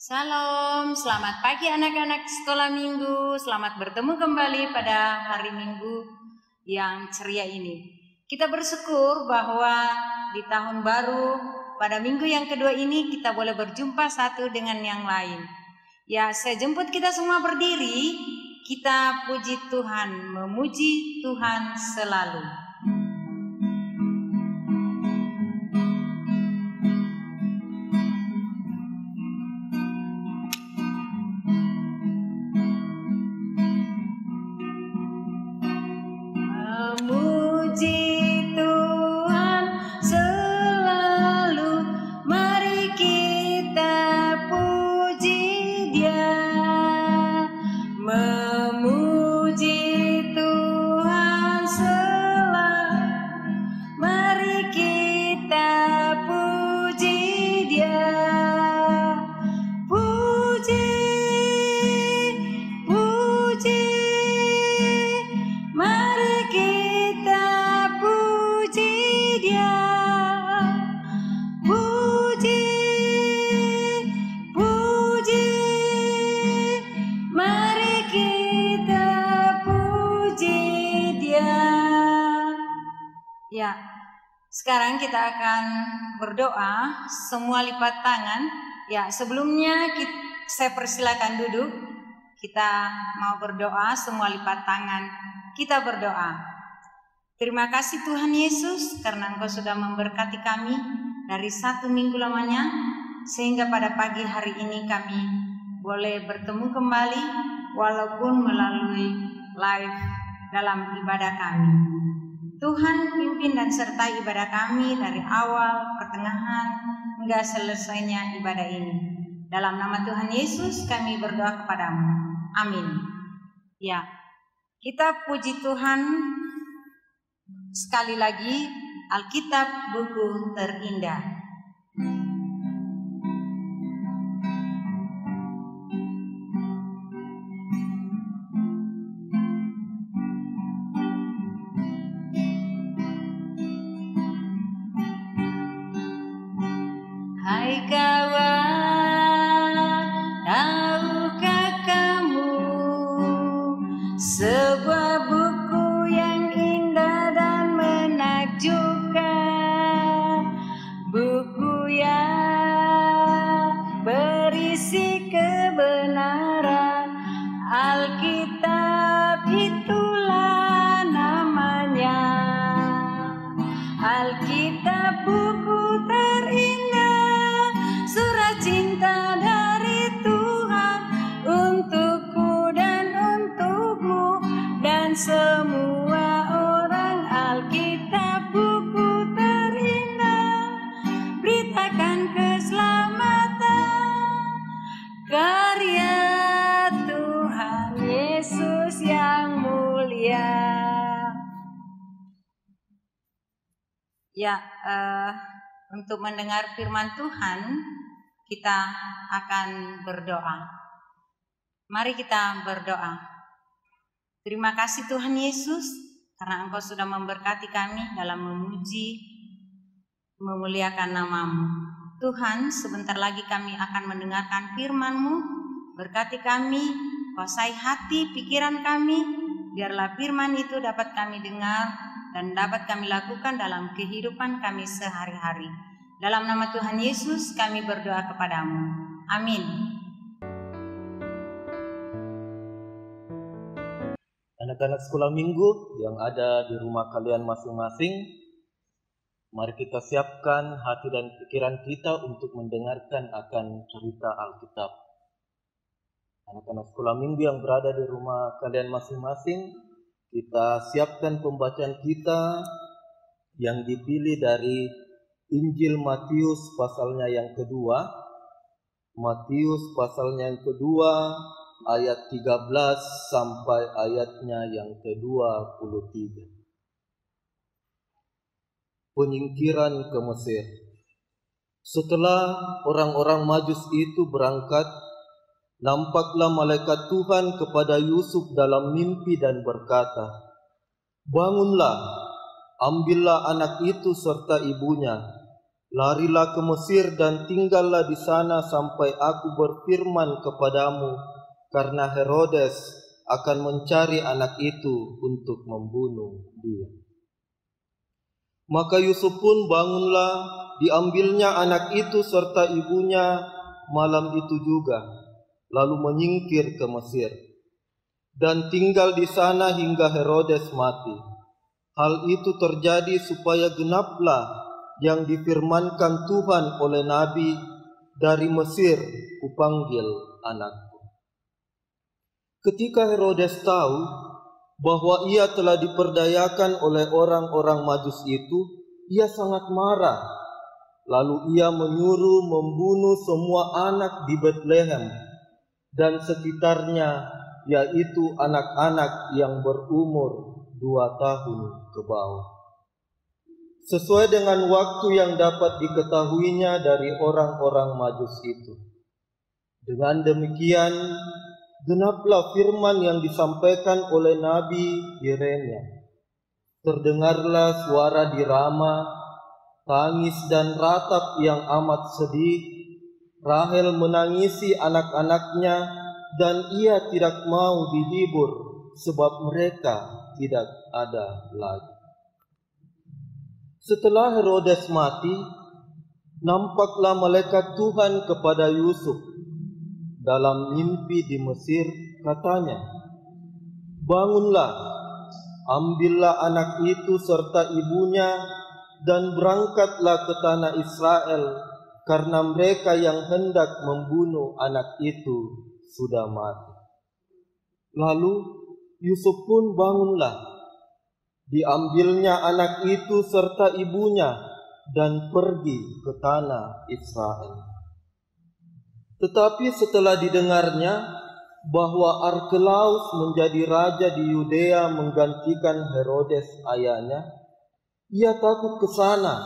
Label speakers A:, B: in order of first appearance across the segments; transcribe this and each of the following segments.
A: Salam, selamat pagi anak-anak sekolah minggu. Selamat bertemu kembali pada hari Minggu yang ceria ini. Kita bersyukur bahwa di tahun baru pada minggu yang kedua ini kita boleh berjumpa satu dengan yang lain. Ya, saya jemput kita semua berdiri. Kita puji Tuhan, memuji Tuhan selalu. Ya, sekarang kita akan berdoa, semua lipat tangan. Ya, sebelumnya saya persilakan duduk. Kita mau berdoa, semua lipat tangan. Kita berdoa. Terima kasih Tuhan Yesus karena Engkau sudah memberkati kami dari satu minggu lamanya, sehingga pada pagi hari ini kami boleh bertemu kembali walaupun melalui live dalam ibadah kami. Tuhan pimpin dan sertai ibadah kami dari awal, pertengahan, hingga selesainya ibadah ini. Dalam nama Tuhan Yesus kami berdoa kepadamu. Amin. Ya, kita puji Tuhan sekali lagi, Alkitab buku terindah. Hai kawan, tahukah kamu sebuah buku yang indah dan menakjubkan, buku yang berisi kebenaran, Alkitab itulah namanya. Alkitab buku terindah, surat cinta dari Tuhan untukku dan untukmu dan semua orang. Alkitab buku terindah, beritakan keselamatan, karya Tuhan Yesus yang mulia. Ya, untuk mendengar firman Tuhan, kita akan berdoa. Mari kita berdoa. Terima kasih Tuhan Yesus, karena Engkau sudah memberkati kami dalam memuji, memuliakan nama-Mu. Tuhan, sebentar lagi kami akan mendengarkan firman-Mu. Berkati kami, kuasai hati, pikiran kami, biarlah firman itu dapat kami dengar dan dapat kami lakukan dalam kehidupan kami sehari-hari. Dalam nama Tuhan Yesus kami berdoa kepadamu. Amin.
B: Anak-anak sekolah minggu yang ada di rumah kalian masing-masing, mari kita siapkan hati dan pikiran kita untuk mendengarkan akan cerita Alkitab. Anak-anak sekolah minggu yang berada di rumah kalian masing-masing, kita siapkan pembacaan kita yang dipilih dari Injil Matius pasalnya yang kedua. Matius pasalnya yang kedua ayat 13 sampai ayatnya yang ke-23. Penyingkiran ke Mesir. Setelah orang-orang Majus itu berangkat, nampaklah malaikat Tuhan kepada Yusuf dalam mimpi dan berkata, "Bangunlah, ambillah anak itu serta ibunya, larilah ke Mesir dan tinggallah di sana sampai aku berfirman kepadamu, karena Herodes akan mencari anak itu untuk membunuh dia." Maka Yusuf pun bangunlah, diambilnya anak itu serta ibunya malam itu juga, lalu menyingkir ke Mesir dan tinggal di sana hingga Herodes mati. Hal itu terjadi supaya genaplah yang difirmankan Tuhan oleh Nabi, "Dari Mesir kupanggil anakku." Ketika Herodes tahu bahwa ia telah diperdayakan oleh orang-orang Majus itu, ia sangat marah. Lalu ia menyuruh membunuh semua anak di Betlehem dan sekitarnya, yaitu anak-anak yang berumur 2 tahun ke bawah, sesuai dengan waktu yang dapat diketahuinya dari orang-orang Majus itu. Dengan demikian, genaplah firman yang disampaikan oleh Nabi Yeremia. Terdengarlah suara di Rama, tangis dan ratap yang amat sedih. Rahel menangisi anak-anaknya, dan ia tidak mau dihibur, sebab mereka tidak ada lagi. Setelah Herodes mati, nampaklah malaikat Tuhan kepada Yusuf dalam mimpi di Mesir, katanya, "Bangunlah, ambillah anak itu serta ibunya, dan berangkatlah ke tanah Israel, karena mereka yang hendak membunuh anak itu sudah mati." Lalu Yusuf pun bangunlah, diambilnya anak itu serta ibunya, dan pergi ke tanah Israel. Tetapi setelah didengarnya bahwa Arkelaus menjadi raja di Yudea menggantikan Herodes ayahnya, ia takut ke sana,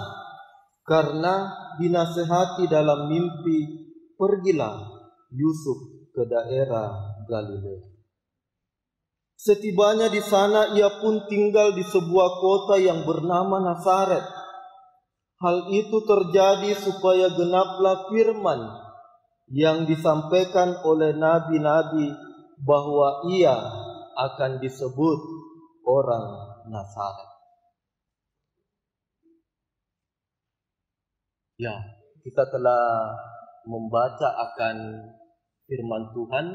B: karena dinasehati dalam mimpi, "Pergilah Yusuf ke daerah Galilea." Setibanya di sana, ia pun tinggal di sebuah kota yang bernama Nazaret. Hal itu terjadi supaya genaplah firman yang disampaikan oleh nabi-nabi, bahwa ia akan disebut orang Nazaret. Ya, kita telah membaca akan firman Tuhan.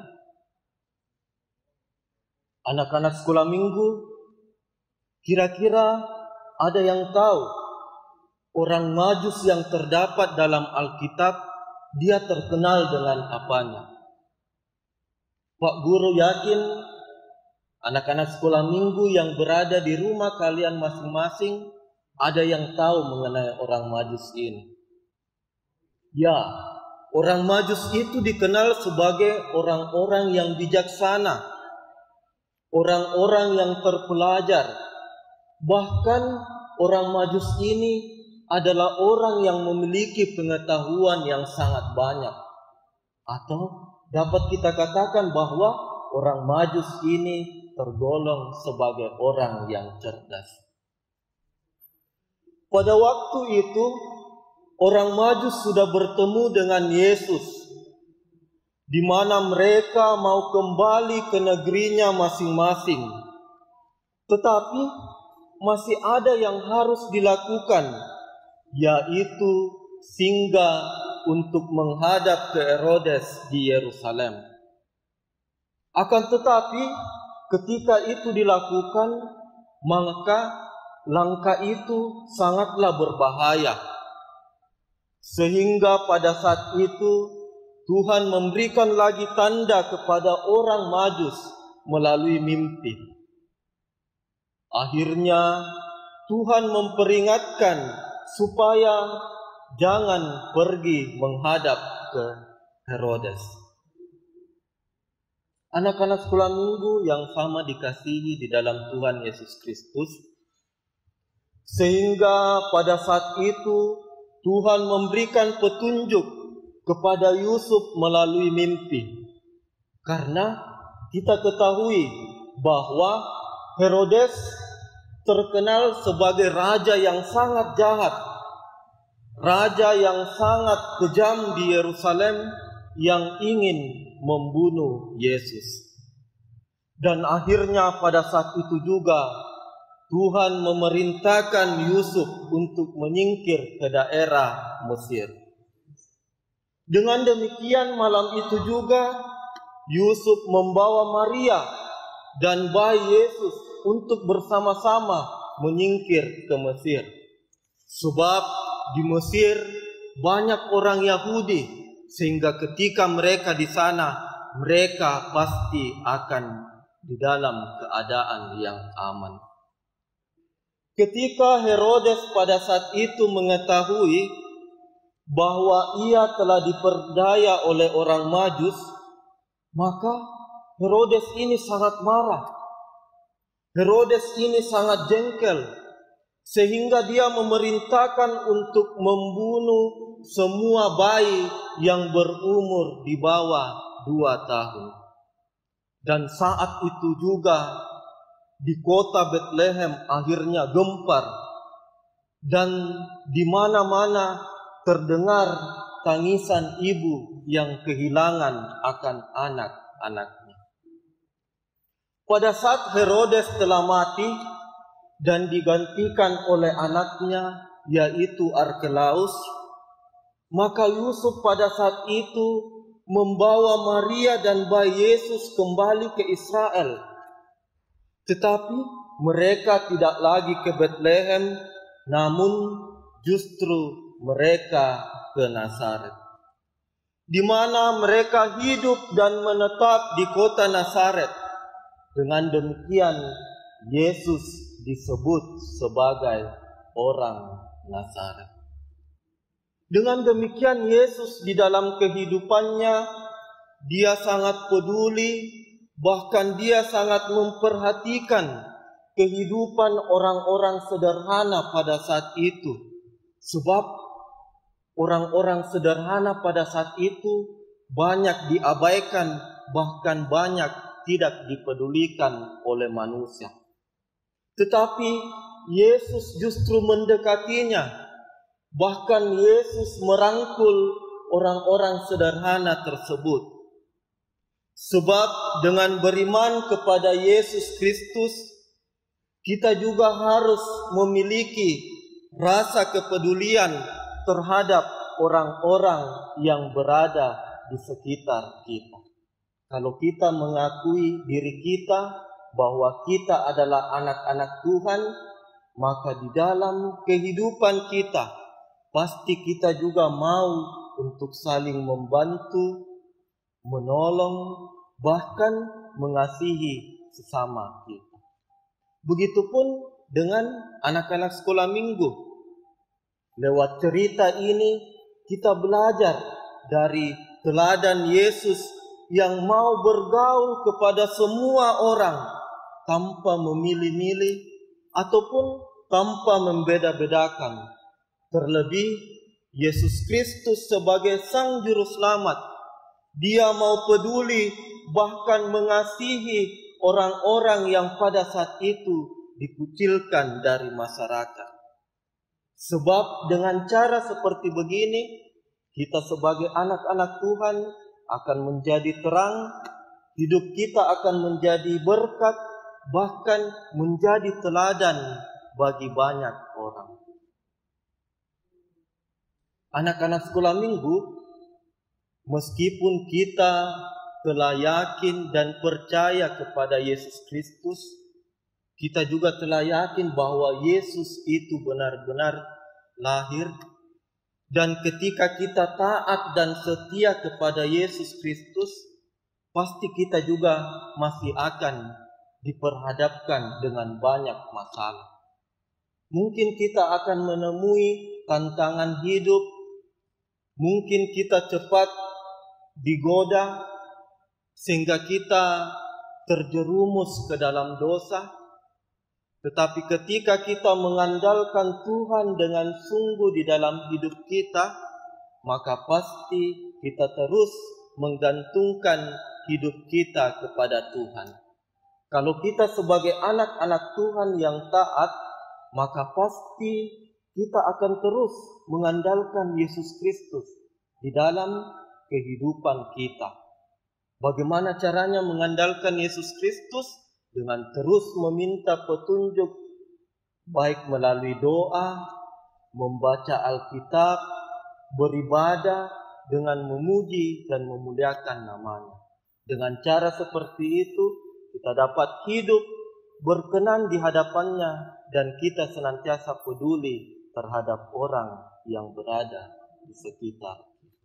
B: Anak-anak sekolah minggu, kira-kira ada yang tahu orang Majus yang terdapat dalam Alkitab, dia terkenal dengan apanya? Pak Guru yakin anak-anak sekolah minggu yang berada di rumah kalian masing-masing ada yang tahu mengenai orang Majus ini. Ya, orang Majus itu dikenal sebagai orang-orang yang bijaksana, orang-orang yang terpelajar. Bahkan orang Majus ini adalah orang yang memiliki pengetahuan yang sangat banyak. Atau dapat kita katakan bahwa orang Majus ini tergolong sebagai orang yang cerdas. Pada waktu itu, orang Majus sudah bertemu dengan Yesus, di mana mereka mau kembali ke negerinya masing-masing. Tetapi masih ada yang harus dilakukan, yaitu singgah untuk menghadap ke Herodes di Yerusalem. Akan tetapi ketika itu dilakukan, maka langkah itu sangatlah berbahaya. Sehingga pada saat itu Tuhan memberikan lagi tanda kepada orang Majus melalui mimpi. Akhirnya Tuhan memperingatkan supaya jangan pergi menghadap ke Herodes. Anak-anak sekolah minggu yang sama dikasihi di dalam Tuhan Yesus Kristus, sehingga pada saat itu Tuhan memberikan petunjuk kepada Yusuf melalui mimpi. Karena kita ketahui bahwa Herodes terkenal sebagai raja yang sangat jahat, raja yang sangat kejam di Yerusalem yang ingin membunuh Yesus. Dan akhirnya pada saat itu juga Tuhan memerintahkan Yusuf untuk menyingkir ke daerah Mesir. Dengan demikian malam itu juga Yusuf membawa Maria dan bayi Yesus untuk bersama-sama menyingkir ke Mesir. Sebab di Mesir banyak orang Yahudi, sehingga ketika mereka di sana, mereka pasti akan di dalam keadaan yang aman. Ketika Herodes pada saat itu mengetahui bahwa ia telah diperdaya oleh orang Majus, maka Herodes ini sangat marah. Herodes ini sangat jengkel, sehingga dia memerintahkan untuk membunuh semua bayi yang berumur di bawah 2 tahun. Dan saat itu juga di kota Bethlehem akhirnya gempar, dan di mana-mana terdengar tangisan ibu yang kehilangan akan anak-anaknya. Pada saat Herodes telah mati dan digantikan oleh anaknya, yaitu Arkelaus, maka Yusuf pada saat itu membawa Maria dan bayi Yesus kembali ke Israel. Tetapi mereka tidak lagi ke Bethlehem, namun justru mereka ke Nazaret, di mana mereka hidup dan menetap di kota Nazaret. Dengan demikian Yesus disebut sebagai orang Nazaret. Dengan demikian Yesus di dalam kehidupannya, dia sangat peduli, bahkan dia sangat memperhatikan kehidupan orang-orang sederhana pada saat itu. Sebab orang-orang sederhana pada saat itu banyak diabaikan, bahkan banyak tidak dipedulikan oleh manusia. Tetapi Yesus justru mendekatinya. Bahkan Yesus merangkul orang-orang sederhana tersebut. Sebab dengan beriman kepada Yesus Kristus, kita juga harus memiliki rasa kepedulian terhadap orang-orang yang berada di sekitar kita. Kalau kita mengakui diri kita bahwa kita adalah anak-anak Tuhan, maka di dalam kehidupan kita pasti kita juga mau untuk saling membantu, menolong, bahkan mengasihi sesama kita. Begitupun dengan anak-anak sekolah minggu. Lewat cerita ini kita belajar dari teladan Yesus yang mau bergaul kepada semua orang tanpa memilih-milih ataupun tanpa membeda-bedakan. Terlebih Yesus Kristus sebagai Sang Juru Selamat, dia mau peduli bahkan mengasihi orang-orang yang pada saat itu dikucilkan dari masyarakat. Sebab dengan cara seperti begini, kita sebagai anak-anak Tuhan akan menjadi terang, hidup kita akan menjadi berkat, bahkan menjadi teladan bagi banyak orang. Anak-anak sekolah minggu, meskipun kita telah yakin dan percaya kepada Yesus Kristus, kita juga telah yakin bahwa Yesus itu benar-benar lahir. Dan ketika kita taat dan setia kepada Yesus Kristus, pasti kita juga masih akan diperhadapkan dengan banyak masalah. Mungkin kita akan menemui tantangan hidup, mungkin kita cepat digoda sehingga kita terjerumus ke dalam dosa. Tetapi ketika kita mengandalkan Tuhan dengan sungguh di dalam hidup kita, maka pasti kita terus menggantungkan hidup kita kepada Tuhan. Kalau kita sebagai anak-anak Tuhan yang taat, maka pasti kita akan terus mengandalkan Yesus Kristus di dalam kehidupan kita. Bagaimana caranya mengandalkan Yesus Kristus? Dengan terus meminta petunjuk, baik melalui doa, membaca Alkitab, beribadah, dengan memuji dan memuliakan namanya. Dengan cara seperti itu, kita dapat hidup berkenan di hadapannya dan kita senantiasa peduli terhadap orang yang berada di sekitar kita.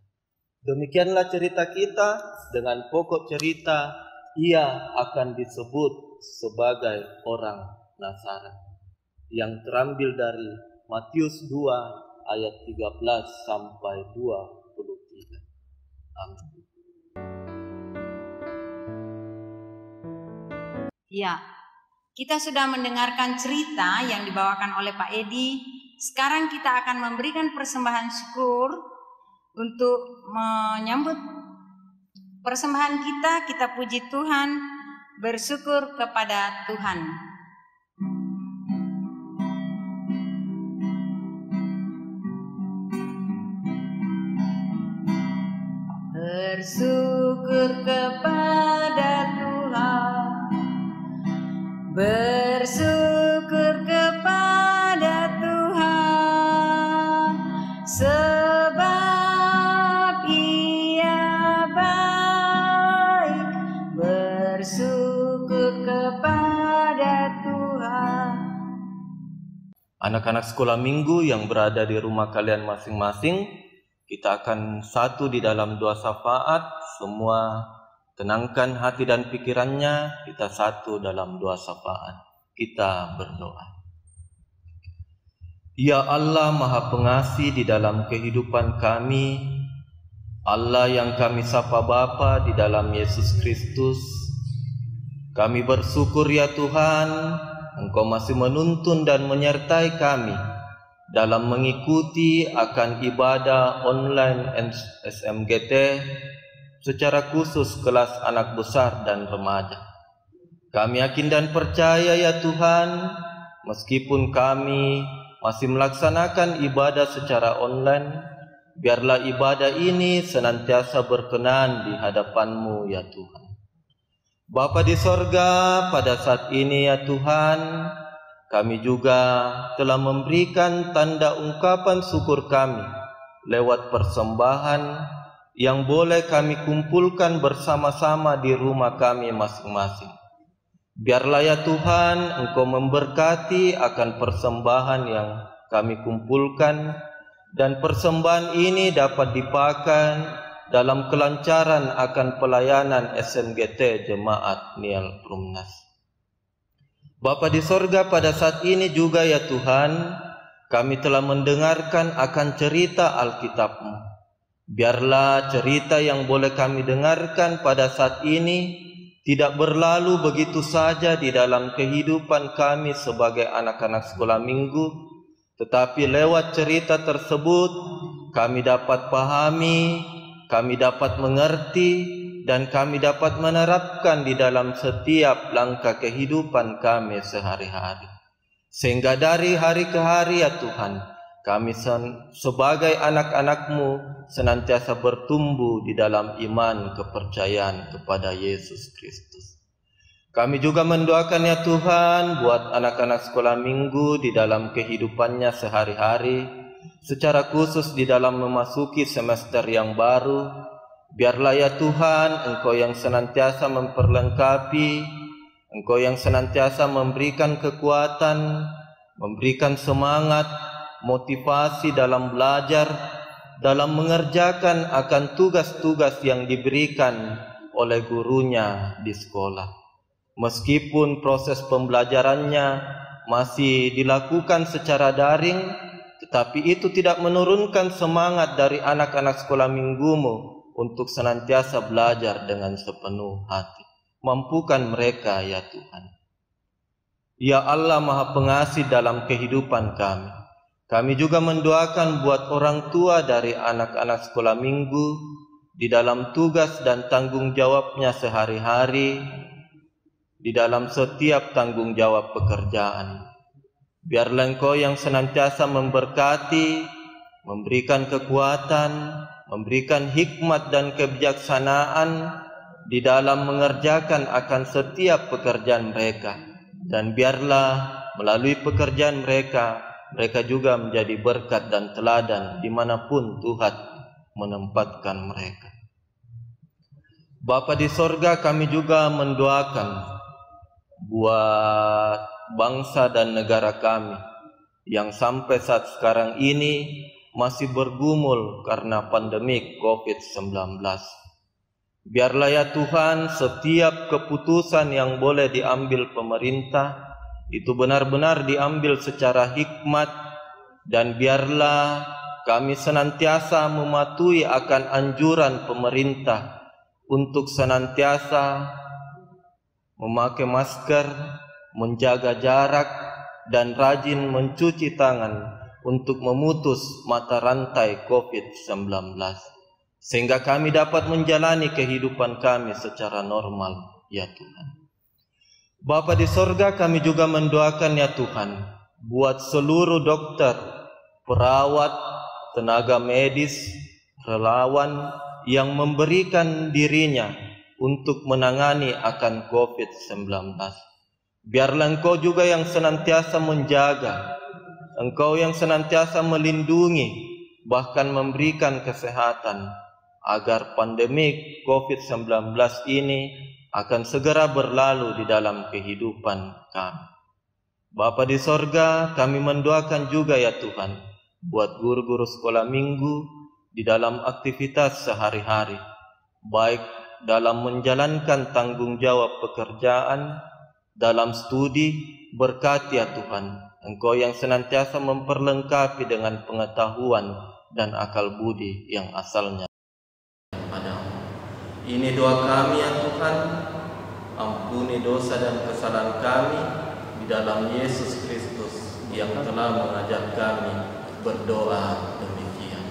B: Demikianlah cerita kita. Dengan pokok cerita, ia akan disebut sebagai orang Nazaret, yang terambil dari Matius 2 ayat 13 sampai 23. Amin.
A: Ya, kita sudah mendengarkan cerita yang dibawakan oleh Pak Edi. Sekarang kita akan memberikan persembahan syukur untuk menyambut persembahan kita. Kita puji Tuhan, bersyukur kepada Tuhan. Bersyukur kepada Tuhan, bersyukur kepada Tuhan, sebab Ia baik. Bersyukur kepada Tuhan.
B: Anak-anak sekolah minggu yang berada di rumah kalian masing-masing, kita akan satu di dalam doa syafaat. Semua tenangkan hati dan pikirannya. Kita satu dalam doa syafaat. Kita berdoa. Ya Allah Maha Pengasih di dalam kehidupan kami, Allah yang kami sapa Bapa di dalam Yesus Kristus, kami bersyukur ya Tuhan, Engkau masih menuntun dan menyertai kami dalam mengikuti akan ibadah online SMGT, secara khusus kelas anak besar dan remaja. Kami yakin dan percaya ya Tuhan, meskipun kami masih melaksanakan ibadah secara online, biarlah ibadah ini senantiasa berkenan di hadapan-Mu ya Tuhan. Bapa di sorga, pada saat ini ya Tuhan, kami juga telah memberikan tanda ungkapan syukur kami lewat persembahan yang boleh kami kumpulkan bersama-sama di rumah kami masing-masing. Biarlah ya Tuhan, Engkau memberkati akan persembahan yang kami kumpulkan, dan persembahan ini dapat dipakai dalam kelancaran akan pelayanan SMGT Jemaat Niel Perumnas. Bapa di sorga, pada saat ini juga ya Tuhan, kami telah mendengarkan akan cerita Alkitab-Mu. Biarlah cerita yang boleh kami dengarkan pada saat ini tidak berlalu begitu saja di dalam kehidupan kami sebagai anak-anak sekolah minggu, tetapi lewat cerita tersebut kami dapat pahami, kami dapat mengerti, dan kami dapat menerapkan di dalam setiap langkah kehidupan kami sehari-hari. Sehingga dari hari ke hari ya Tuhan, kami sebagai anak-anak-Mu senantiasa bertumbuh di dalam iman kepercayaan kepada Yesus Kristus. Kami juga mendoakan ya Tuhan buat anak-anak sekolah minggu di dalam kehidupannya sehari-hari, secara khusus di dalam memasuki semester yang baru. Biarlah ya Tuhan, Engkau yang senantiasa memperlengkapi, Engkau yang senantiasa memberikan kekuatan, memberikan semangat, motivasi dalam belajar, dalam mengerjakan akan tugas-tugas yang diberikan oleh gurunya di sekolah. Meskipun proses pembelajarannya masih dilakukan secara daring, tetapi itu tidak menurunkan semangat dari anak-anak sekolah minggumu untuk senantiasa belajar dengan sepenuh hati. Mampukan mereka ya Tuhan. Ya Allah Maha Pengasih dalam kehidupan kami. Kami juga mendoakan buat orang tua dari anak-anak sekolah minggu di dalam tugas dan tanggung jawabnya sehari-hari, di dalam setiap tanggung jawab pekerjaan. Biarlah Engkau yang senantiasa memberkati, memberikan kekuatan, memberikan hikmat dan kebijaksanaan di dalam mengerjakan akan setiap pekerjaan mereka. Dan biarlah melalui pekerjaan mereka, mereka juga menjadi berkat dan teladan dimanapun Tuhan menempatkan mereka. Bapa di sorga, kami juga mendoakan buat bangsa dan negara kami yang sampai saat sekarang ini masih bergumul karena pandemi COVID-19. Biarlah ya Tuhan, setiap keputusan yang boleh diambil pemerintah itu benar-benar diambil secara hikmat, dan biarlah kami senantiasa mematuhi akan anjuran pemerintah untuk senantiasa memakai masker, menjaga jarak, dan rajin mencuci tangan untuk memutus mata rantai COVID-19. Sehingga kami dapat menjalani kehidupan kami secara normal, ya Tuhan. Bapa di sorga, kami juga mendoakan ya Tuhan, buat seluruh dokter, perawat, tenaga medis, relawan yang memberikan dirinya untuk menangani akan COVID-19. Biarlah Engkau juga yang senantiasa menjaga, Engkau yang senantiasa melindungi, bahkan memberikan kesehatan, agar pandemi COVID-19 ini akan segera berlalu di dalam kehidupan kami. Bapa di sorga, kami mendoakan juga ya Tuhan, buat guru-guru sekolah minggu di dalam aktivitas sehari-hari, baik dalam menjalankan tanggung jawab pekerjaan, dalam studi, berkati ya Tuhan, Engkau yang senantiasa memperlengkapi dengan pengetahuan dan akal budi yang asalnya padamu. Ini doa kami ya Tuhan, ampuni dosa dan kesalahan kami di dalam Yesus Kristus yang telah mengajar kami berdoa demikian.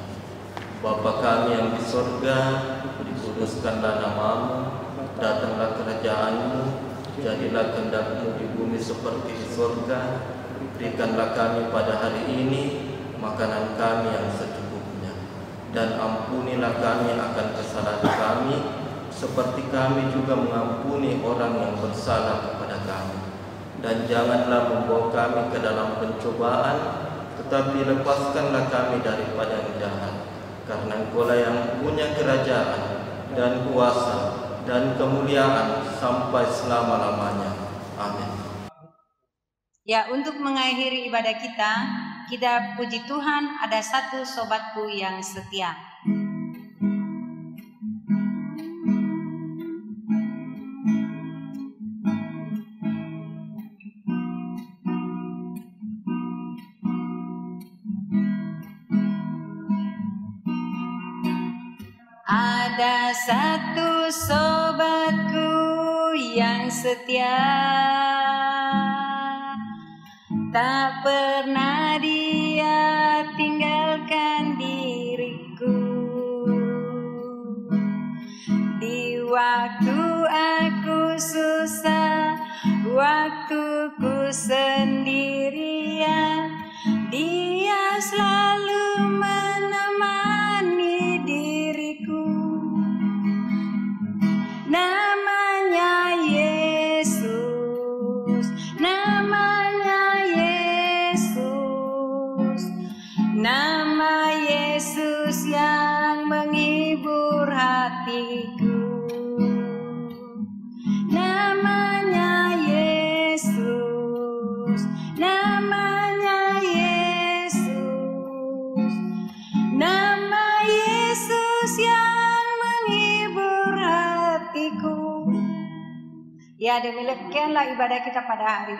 B: Bapa kami yang di surga, dikuduskanlah nama-Mu, datanglah kerajaan-Mu, jadilah kehendak-Mu di bumi seperti di surga. Berikanlah kami pada hari ini makanan kami yang secukupnya, dan ampunilah kami akan kesalahan kami, seperti kami juga mengampuni orang yang bersalah kepada kami. Dan janganlah membawa kami ke dalam pencobaan, tetapi lepaskanlah kami daripada yang jahat. Karena Engkau-lah yang punya kerajaan dan kuasa dan kemuliaan sampai selama-lamanya. Amin.
A: Ya, untuk mengakhiri ibadah kita puji Tuhan, ada satu sobatku yang setia. Ada satu sobatku yang setia, tak pernah dia tinggalkan diriku. Di waktu aku susah, waktuku sendirian, dia selalu menemani diriku. Namanya Yesus, namanya Yesus, nama Yesus yang menghibur hatiku. Namanya Yesus, namanya Yesus, nama Yesus yang menghibur hatiku. Ya, demikianlah ibadah kita pada hari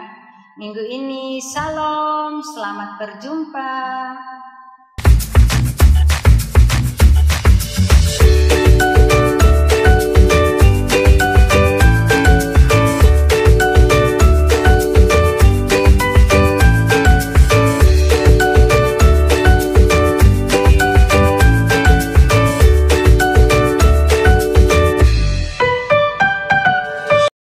A: Minggu ini. Shalom, selamat berjumpa.